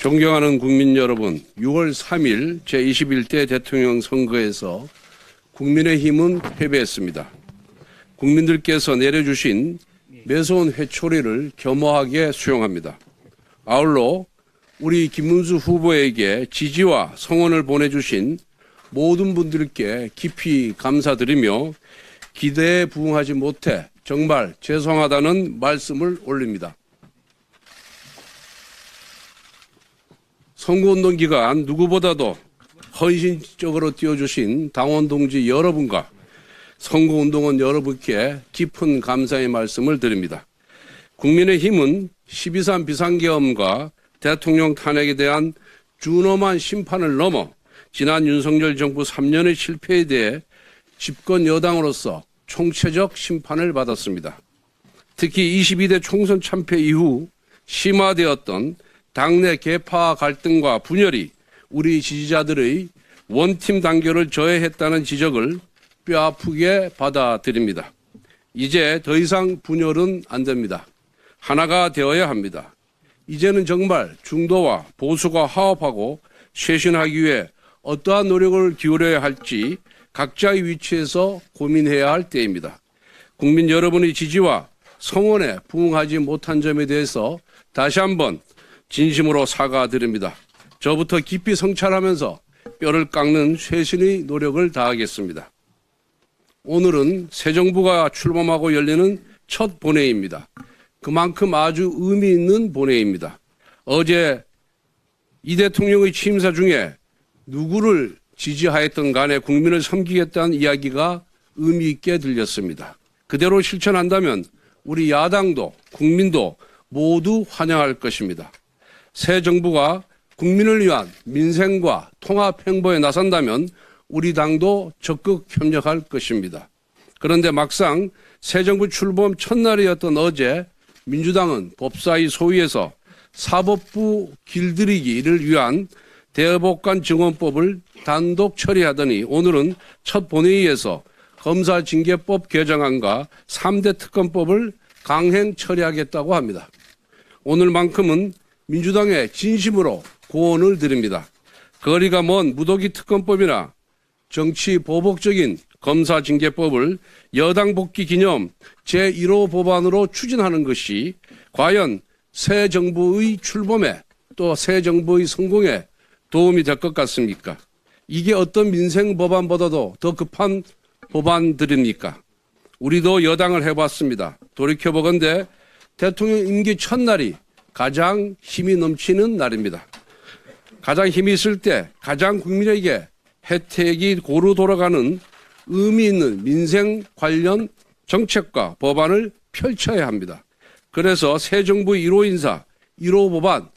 존경하는 국민 여러분, 6월 3일 제21대 대통령 선거에서 국민의힘은 패배했습니다. 국민들께서 내려주신 매서운 회초리를 겸허하게 수용합니다. 아울러 우리 김문수 후보에게 지지와 성원을 보내주신 모든 분들께 깊이 감사드리며 기대에 부응하지 못해 정말 죄송하다는 말씀을 올립니다. 선거운동 기간 누구보다도 헌신적으로 뛰어주신 당원 동지 여러분과 선거운동원 여러분께 깊은 감사의 말씀을 드립니다. 국민의힘은 12.3 비상계엄과 대통령 탄핵에 대한 준엄한 심판을 넘어 지난 윤석열 정부 3년의 실패에 대해 집권 여당으로서 총체적 심판을 받았습니다. 특히 22대 총선 참패 이후 심화되었던 당내 계파 갈등과 분열이 우리 지지자들의 원팀 단결을 저해했다는 지적을 뼈아프게 받아들입니다. 이제 더 이상 분열은 안 됩니다. 하나가 되어야 합니다. 이제는 정말 중도와 보수가 화합하고 쇄신하기 위해 어떠한 노력을 기울여야 할지 각자의 위치에서 고민해야 할 때입니다. 국민 여러분의 지지와 성원에 부응하지 못한 점에 대해서 다시 한번 진심으로 사과드립니다. 저부터 깊이 성찰하면서 뼈를 깎는 쇄신의 노력을 다하겠습니다. 오늘은 새 정부가 출범하고 열리는 첫 본회의입니다. 그만큼 아주 의미 있는 본회의입니다. 어제 이 대통령의 취임사 중에 누구를 지지하였던 간에 국민을 섬기겠다는 이야기가 의미 있게 들렸습니다. 그대로 실천한다면 우리 야당도 국민도 모두 환영할 것입니다. 새 정부가 국민을 위한 민생과 통합 행보에 나선다면 우리 당도 적극 협력할 것입니다. 그런데 막상 새 정부 출범 첫날이었던 어제 민주당은 법사위 소위에서 사법부 길들이기를 위한 대법관 증언법을 단독 처리하더니 오늘은 첫 본회의에서 검사징계법 개정안과 3대 특검법을 강행 처리하겠다고 합니다. 오늘만큼은 민주당에 진심으로 고언을 드립니다. 거리가 먼 무더기 특검법이나 정치 보복적인 검사징계법을 여당 복귀 기념 제1호 법안으로 추진하는 것이 과연 새 정부의 출범에 또 새 정부의 성공에 도움이 될 것 같습니까? 이게 어떤 민생 법안보다도 더 급한 법안들입니까? 우리도 여당을 해봤습니다. 돌이켜보건대 대통령 임기 첫날이 가장 힘이 넘치는 날입니다. 가장 힘이 있을 때 가장 국민에게 혜택이 고루 돌아가는 의미 있는 민생 관련 정책과 법안을 펼쳐야 합니다. 그래서 새 정부의 1호 인사, 1호 법안,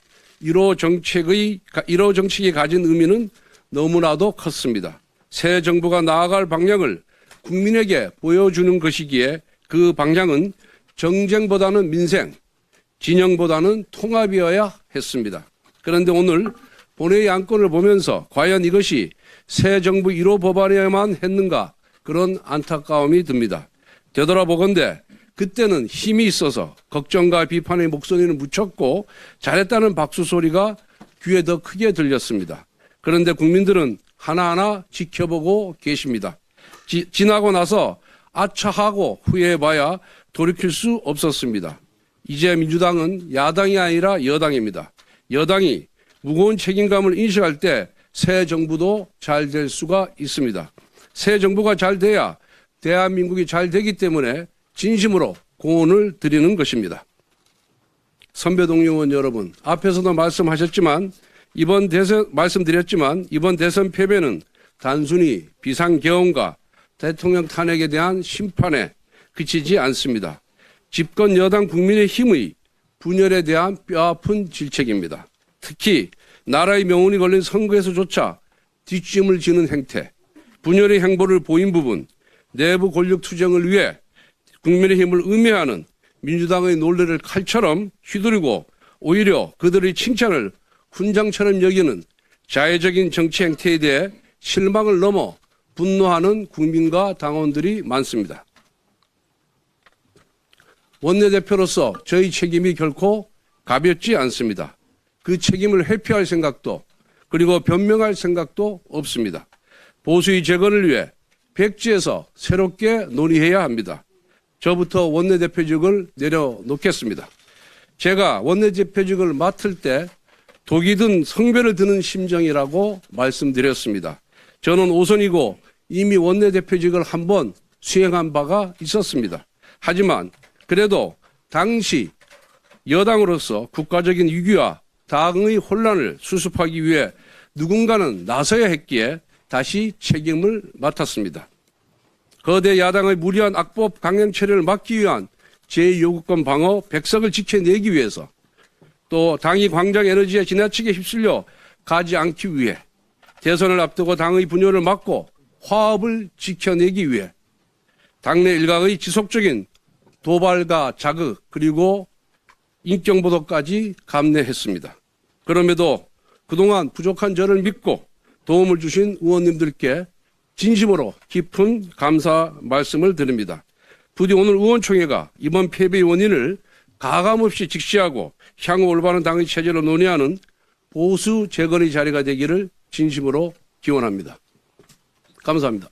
1호 정책이 가진 의미는 너무나도 컸습니다. 새 정부가 나아갈 방향을 국민에게 보여주는 것이기에 그 방향은 정쟁보다는 민생, 진영보다는 통합이어야 했습니다. 그런데 오늘 본회의 안건을 보면서 과연 이것이 새 정부 1호 법안이어야만 했는가 그런 안타까움이 듭니다. 되돌아보건대 그때는 힘이 있어서 걱정과 비판의 목소리는 묻혔고 잘했다는 박수 소리가 귀에 더 크게 들렸습니다. 그런데 국민들은 하나하나 지켜보고 계십니다. 지나고 나서 아차하고 후회해봐야 돌이킬 수 없었습니다. 이제 민주당은 야당이 아니라 여당입니다. 여당이 무거운 책임감을 인식할 때 새 정부도 잘 될 수가 있습니다. 새 정부가 잘 돼야 대한민국이 잘 되기 때문에 진심으로 고언을 드리는 것입니다. 선배 동료 의원 여러분, 앞에서도 말씀드렸지만 이번 대선 패배는 단순히 비상계엄과 대통령 탄핵에 대한 심판에 그치지 않습니다. 집권 여당 국민의힘의 분열에 대한 뼈아픈 질책입니다. 특히 나라의 명운이 걸린 선거에서조차 뒷짐을 지는 행태, 분열의 행보를 보인 부분, 내부 권력 투쟁을 위해 국민의힘을 음해하는 민주당의 논리를 칼처럼 휘두르고 오히려 그들의 칭찬을 훈장처럼 여기는 자해적인 정치 행태에 대해 실망을 넘어 분노하는 국민과 당원들이 많습니다. 원내대표로서 저희 책임이 결코 가볍지 않습니다. 그 책임을 회피할 생각도 그리고 변명할 생각도 없습니다. 보수의 재건을 위해 백지에서 새롭게 논의해야 합니다. 저부터 원내대표직을 내려놓겠습니다. 제가 원내대표직을 맡을 때 독이 든 성배를 드는 심정이라고 말씀드렸습니다. 저는 오선이고 이미 원내대표직을 한번 수행한 바가 있었습니다. 하지만 그래도 당시 여당으로서 국가적인 위기와 당의 혼란을 수습하기 위해 누군가는 나서야 했기에 다시 책임을 맡았습니다. 거대 야당의 무리한 악법 강행 처리를 막기 위한 제2요구권 방어 백석을 지켜내기 위해서 또 당이 광장 에너지에 지나치게 휩쓸려 가지 않기 위해 대선을 앞두고 당의 분열을 막고 화합을 지켜내기 위해 당내 일각의 지속적인 도발과 자극 그리고 인격보도까지 감내했습니다. 그럼에도 그동안 부족한 저를 믿고 도움을 주신 의원님들께 진심으로 깊은 감사 말씀을 드립니다. 부디 오늘 의원총회가 이번 패배의 원인을 가감없이 직시하고 향후 올바른 당의 체제로 논의하는 보수 재건의 자리가 되기를 진심으로 기원합니다. 감사합니다.